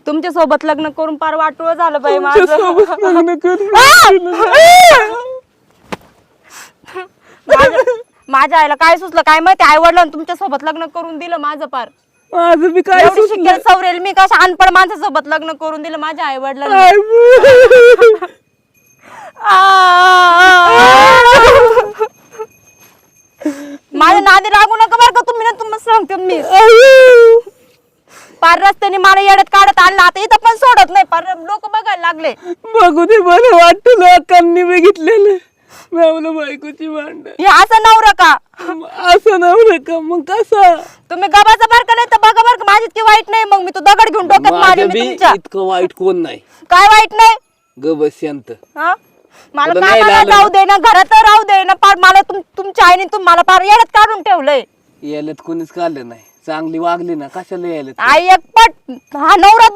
तुमच्या सोबत लग्न करून पार वाटोळं झालं बाई तुमच्यासोबत माझं. लग्न करून माझ्या आईला काय सुचलं काय माहिती, आई वडिलांनी तुमच्या सोबत लग्न करून दिलं माझं पार. माझं मी काय एवढी सुचलं? शिकेल सवरेल मी कशा अनपढ माणसासोबत लग्न करून दिलं माझ्या आई वडिलांनी. आई बा. माझ्या नादी लागू नका बरं का तुम्ही ना, तुम्हाला सांगते मी. पार रस्त्याने मला येड्यात काढत आणलं, आता इथं पण सोडत नाही, पार लोक बघायला लागले. बघू दे बरं वाटतं लोकांनी बघितलेलं नवलं बायकोची भांडण. हे असं नवरं का? असं नवलं का मग कसं? तुम्ही गबाचा बरं का, नाही तर बघा बरं का माझी इतकी वाईट नाही. मग मी तो दगड घेऊन डोक्यात माझं मारेन बी मी तुमच्या. इतकं वाईट कोण नाही. काय वाईट नाही? ग बस शांत. हा? मला आता नाही कामाला लागलं. जाऊ दे ना, घरात राहू दे ना, पार मला तुमच्या आईने तुम्हाला पार येड्यात काढून ठेवलंय. यायला कोणीच काढलं नाही. चांगली वागली ना, कशाला यायला? आई एकपट हा नवरा